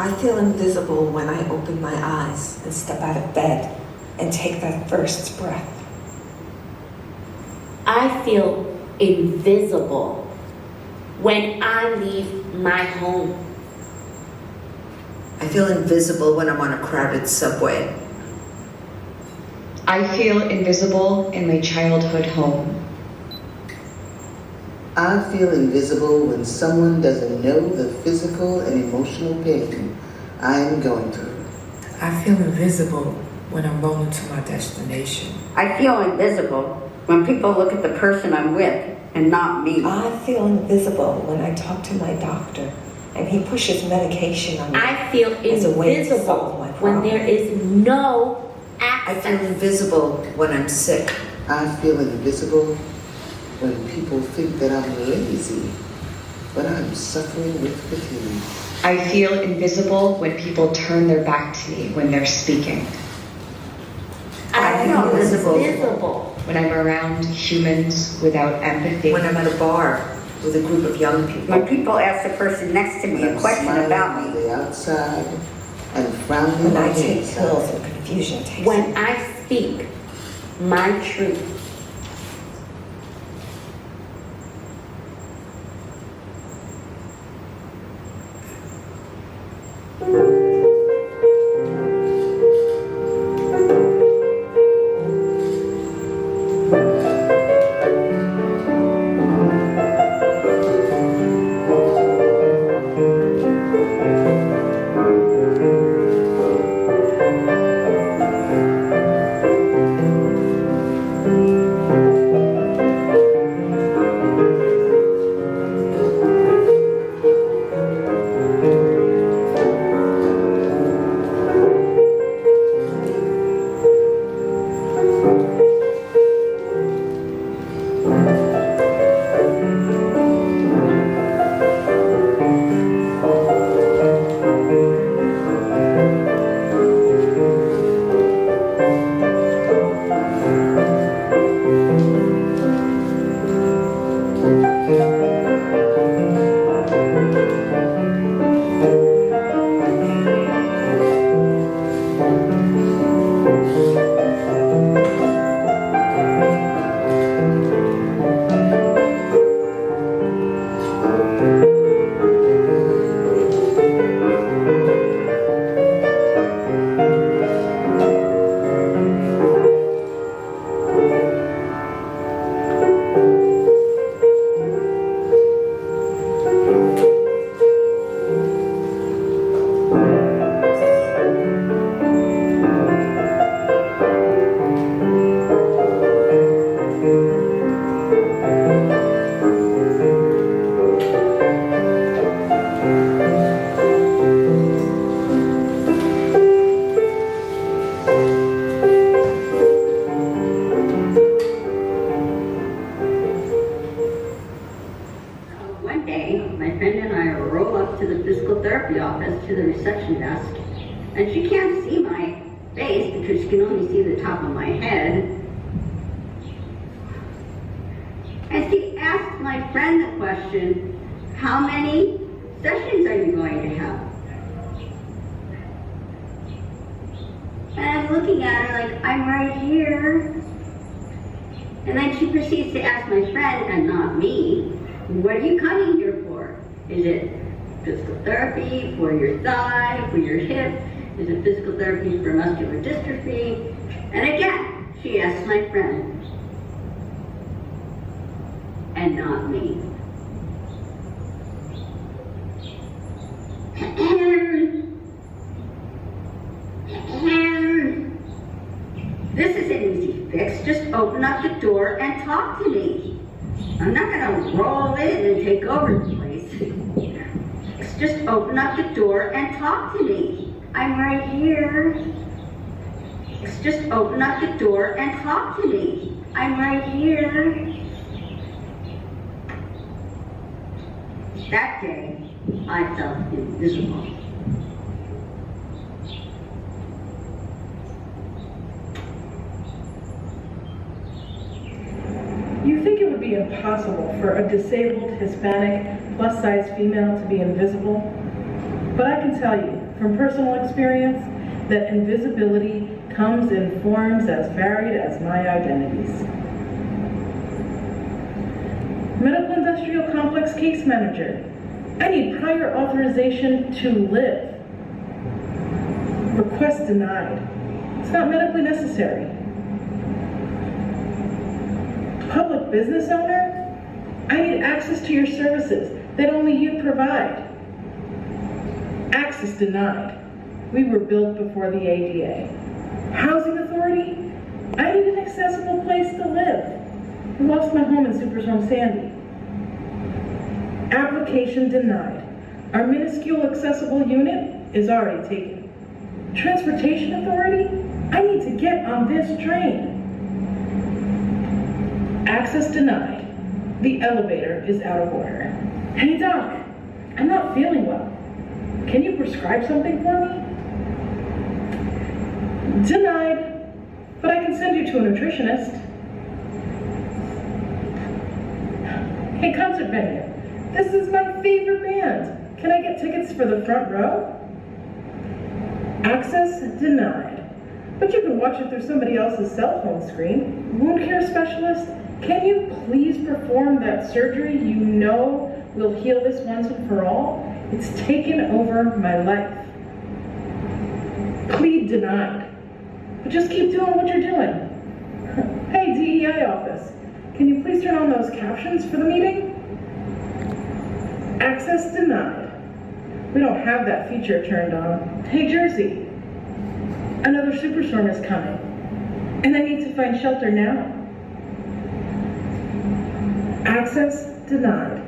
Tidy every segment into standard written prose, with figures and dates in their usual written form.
I feel invisible when I open my eyes and step out of bed and take that first breath. I feel invisible when I leave my home. I feel invisible when I'm on a crowded subway. I feel invisible in my childhood home. I feel invisible when someone doesn't know the physical and emotional pain I am going through. I feel invisible when I'm rolling to my destination. I feel invisible when people look at the person I'm with and not me. I feel invisible when I talk to my doctor and he pushes medication on me. I feel as a way to invisible solve my when problem. there is no I access. feel invisible when I'm sick. I feel invisible when people think that I'm lazy, but I'm suffering with fatigue. I feel invisible when people turn their back to me when they're speaking. I feel invisible When I'm around humans without empathy. When I'm at a bar with a group of young people. When people ask the person next to me a I'm question smiling about on me. the outside and frowning When on I the take inside. pills and confusion takes when me. I speak my truth. One day, my friend and I roll up to the physical therapy office to the reception desk, and she can't see my face because she can only see the top of my head. And she asked my friend the question, how many sessions are you going to have? And I'm looking at her like, I'm right here. And then she proceeds to ask my friend, and not me, what are you coming here for? Is it physical therapy for your thigh, for your hip? Is it physical therapy for muscular dystrophy? And again, she asked my friend, and not me. This is an easy fix. Just open up the door and talk to me. I'm not going to roll in and take over the place. Just open up the door and talk to me. I'm right here. Just open up the door and talk to me. I'm right here. That day, I felt invisible. You think it would be impossible for a disabled, Hispanic, plus-size female to be invisible? But I can tell you, from personal experience that invisibility comes in forms as varied as my identities. Medical Industrial Complex Case Manager. I need prior authorization to live. Request denied. It's not medically necessary. Public business owner. I need access to your services that only you provide. Access denied. We were built before the ADA. Housing authority. I need an accessible place to live. I lost my home in Superstorm Sandy. Application denied. Our minuscule accessible unit is already taken. Transportation authority? I need to get on this train. Access denied. The elevator is out of order. Hey doc, I'm not feeling well. Can you prescribe something for me? Denied, but I can send you to a nutritionist. Hey, concert venue. This is my favorite band. Can I get tickets for the front row? Access denied. But you can watch it through somebody else's cell phone screen. Wound care specialist, can you please perform that surgery you know will heal this once and for all? It's taken over my life. Plead denied. But just keep doing what you're doing. Hey, DEI office, can you please turn on those captions for the meeting? Access denied. We don't have that feature turned on. Hey, Jersey, another superstorm is coming, and I need to find shelter now. Access denied.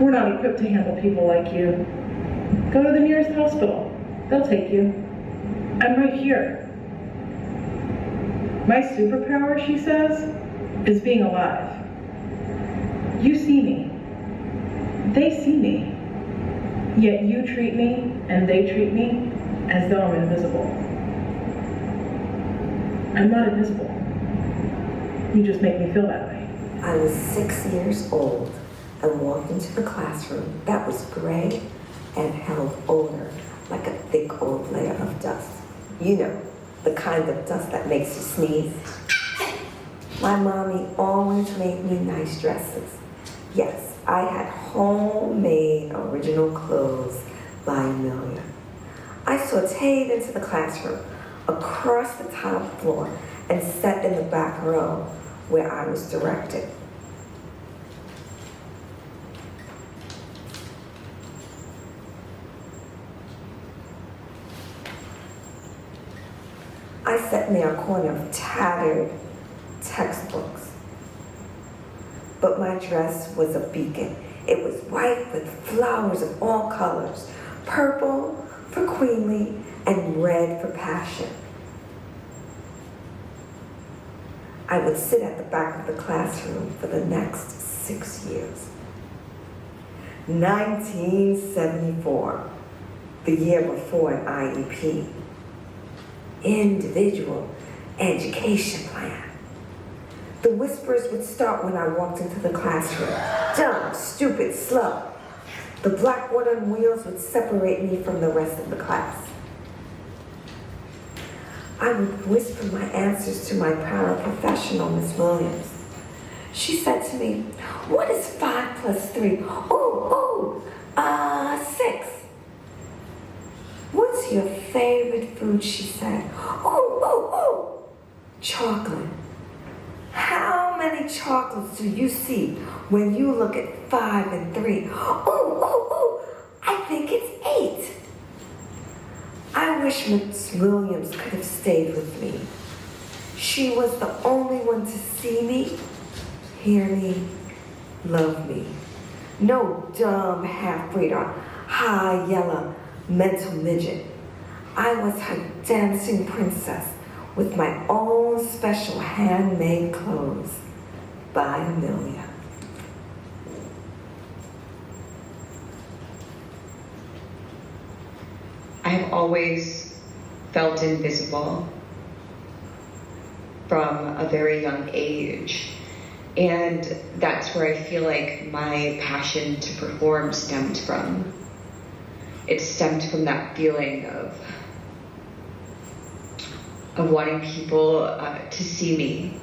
We're not equipped to handle people like you. Go to the nearest hospital. They'll take you. I'm right here. My superpower, she says, is being alive. You see me. They see me. Yet you treat me and they treat me as though I'm invisible. I'm not invisible. You just make me feel that way. I was 6 years old and walked into the classroom that was gray and held odor like a thick old layer of dust. You know, the kind of dust that makes you sneeze. My mommy always made me nice dresses. Yes, I had homemade original clothes by Amelia. I sauteed into the classroom across the top floor and sat in the back row where I was directed. I sat near a corner of tattered textbooks. But my dress was a beacon. It was white with flowers of all colors, purple for queenly and red for passion. I would sit at the back of the classroom for the next 6 years. 1974, the year before an IEP. Individual education plan. The whispers would start when I walked into the classroom. Dumb, stupid, slow. The blackboard on wheels would separate me from the rest of the class. I would whisper my answers to my paraprofessional, Miss Williams. She said to me, "What is 5 plus 3? Oh, 6. What's your favorite food?" she said. Oh, chocolate. How many chocolates do you see when you look at 5 and 3? Oh, I think it's 8. I wish Miss Williams could have stayed with me. She was the only one to see me, hear me, love me. No dumb half-breed or high yellow mental midget. I was her dancing princess with my own special handmade clothes by Amelia. I have always felt invisible from a very young age. And that's where I feel like my passion to perform stemmed from. it stemmed from that feeling of wanting people to see me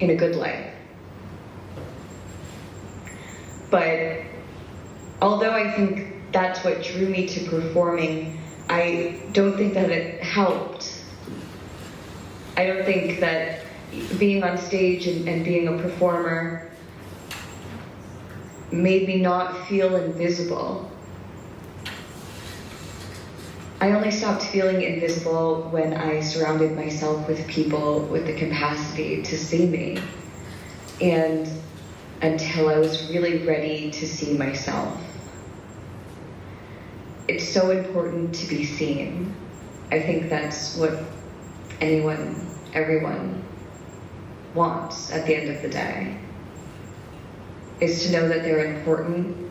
in a good light. But although I think that's what drew me to performing, I don't think that it helped. I don't think that being on stage and being a performer made me not feel invisible. I only stopped feeling invisible when I surrounded myself with people with the capacity to see me, and until I was really ready to see myself. It's so important to be seen. I think that's what everyone wants at the end of the day, is to know that they're important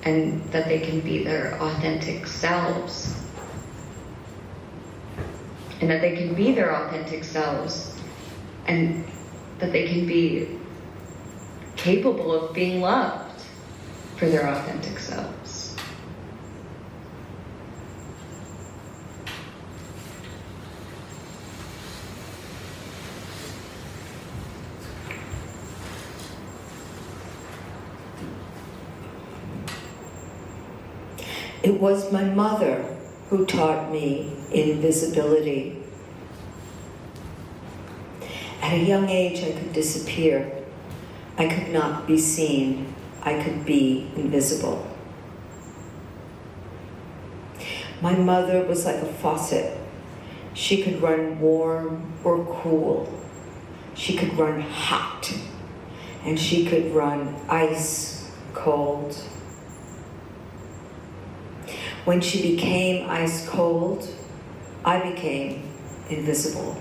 and that they can be their authentic selves. And that they can be their authentic selves, and that they can be capable of being loved for their authentic selves. It was my mother who taught me invisibility. At a young age, I could disappear. I could not be seen. I could be invisible. My mother was like a faucet. She could run warm or cool. She could run hot, and she could run ice cold. When she became ice cold, I became invisible.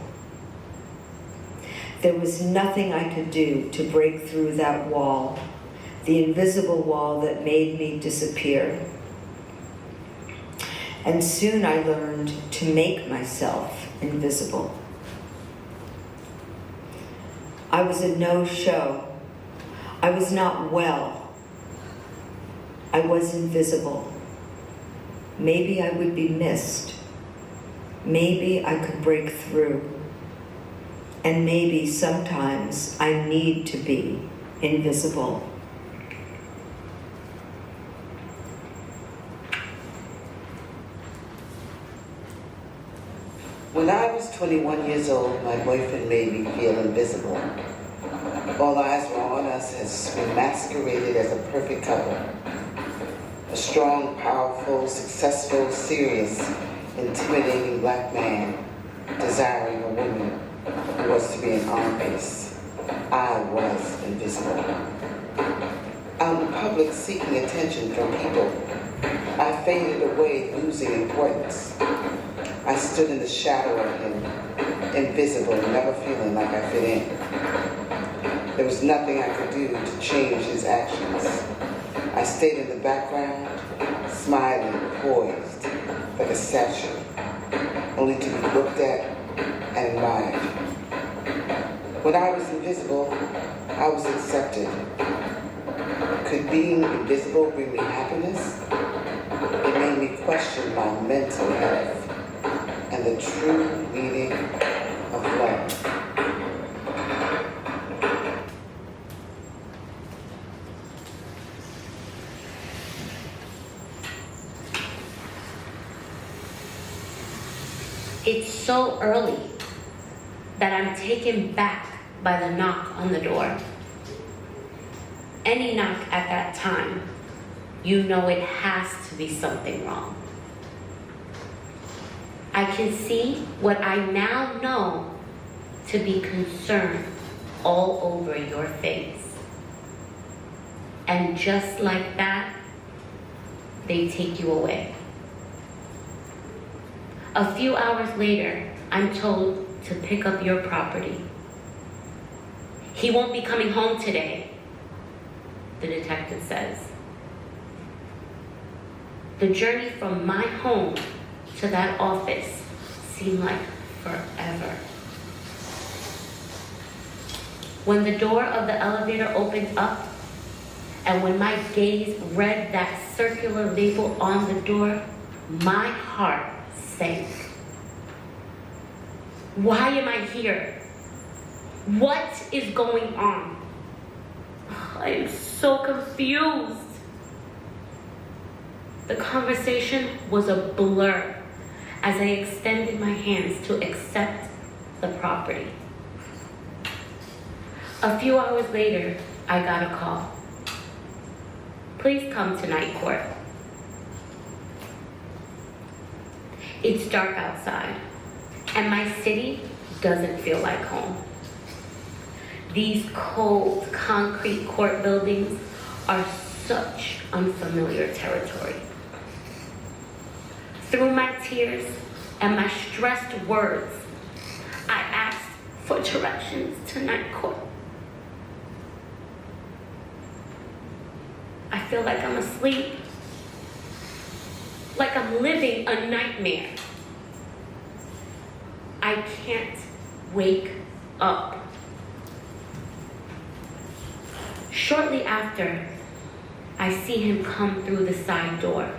There was nothing I could do to break through that wall, the invisible wall that made me disappear. And soon I learned to make myself invisible. I was a no-show. I was not well. I was invisible. Maybe I would be missed. Maybe I could break through. And maybe sometimes I need to be invisible. When I was 21 years old, my boyfriend made me feel invisible. All eyes were on us as we masqueraded as a perfect couple. A strong, powerful, successful, serious, intimidating black man desiring a woman who was to be an arm base. I was invisible. Out in public seeking attention from people, I faded away, losing importance. I stood in the shadow of him, invisible, never feeling like I fit in. There was nothing I could do to change his actions. I stayed in the background, smiling, poised, like a statue, only to be looked at and admired. When I was invisible, I was accepted. Could being invisible bring me happiness? It made me question my mental health and the true meaning of love. It's so early that I'm taken back by the knock on the door. Any knock at that time, you know it has to be something wrong. I can see what I now know to be concern all over your face. And just like that, they take you away. A few hours later, I'm told to pick up your property. He won't be coming home today, the detective says. The journey from my home to that office seemed like forever. When the door of the elevator opens up And when my gaze read that circular label on the door, my heart sank. Why am I here? What is going on? I am so confused. The conversation was a blur as I extended my hands to accept the property. A few hours later, I got a call. Please come to night court. It's dark outside, and my city doesn't feel like home. These cold, concrete court buildings are such unfamiliar territory. Through my tears and my stressed words, I asked for directions to night court. I feel like I'm asleep, like I'm living a nightmare. I can't wake up. Shortly after, I see him come through the side door.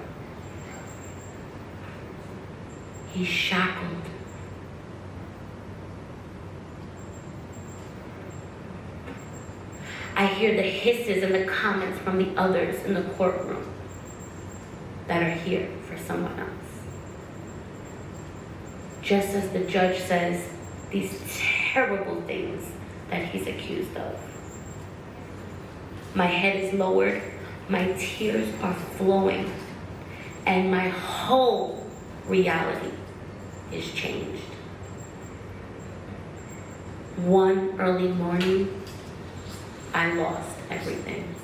He's shackled. I hear the hisses and the comments from the others in the courtroom that are here for someone else. Just as the judge says these terrible things that he's accused of. My head is lowered, my tears are flowing, and my whole reality is changed. One early morning, I lost everything.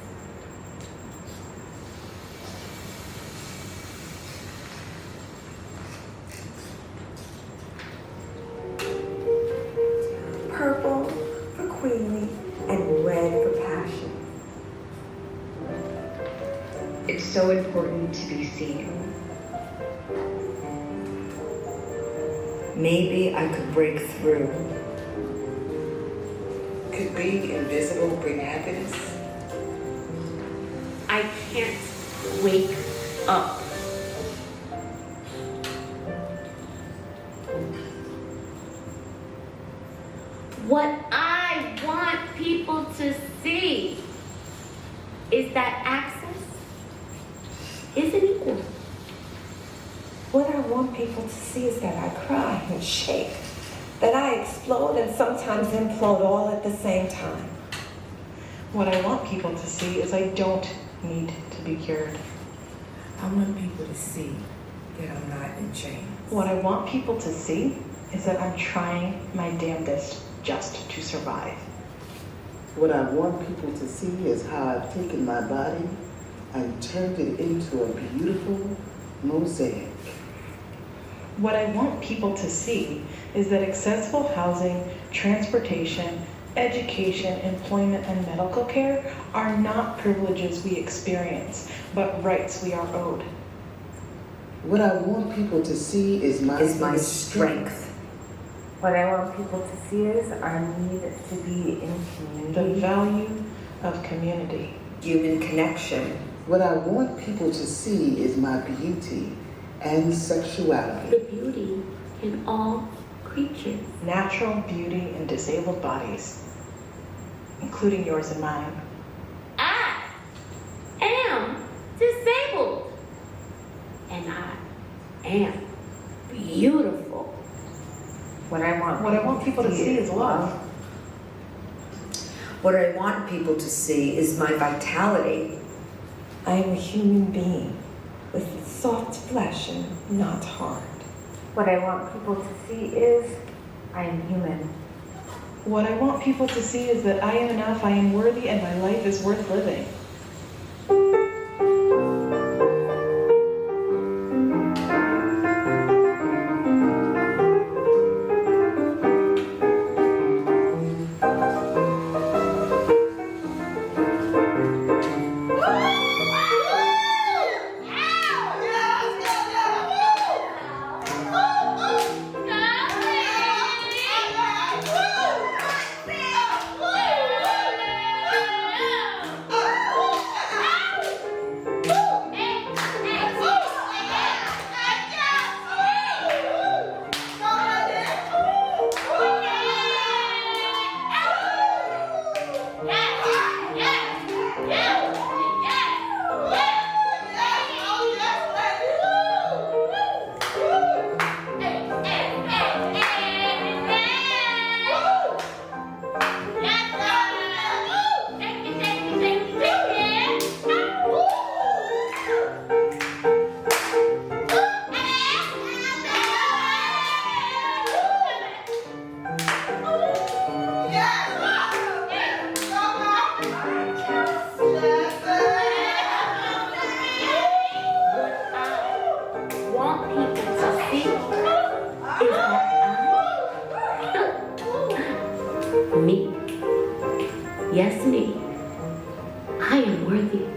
Purple for queenly and red for passion. It's so important to be seen. Maybe I could break through. Could being invisible bring happiness? I can't wake up. What I want people to see is that access isn't equal. What I want people to see is that I cry and shake, that I explode and sometimes implode all at the same time. What I want people to see is I don't need to be cured. I want people to see that I'm not in chains. What I want people to see is that I'm trying my damnedest just to survive. What I want people to see is how I've taken my body and turned it into a beautiful mosaic. What I want people to see is that accessible housing, transportation, education, employment, and medical care are not privileges we experience, but rights we are owed. What I want people to see is my strength. What I want people to see is our need to be in The community. value of community. Human connection. What I want people to see is my beauty and sexuality. The beauty in all creatures. Natural beauty in disabled bodies, including yours and mine. I am disabled. And I am beautiful. What I want people to see is love. What I want people to see is my vitality. I am a human being with soft flesh and not hard. What I want people to see is I am human. What I want people to see is that I am enough, I am worthy, and my life is worth living. Yes, me. I am worthy.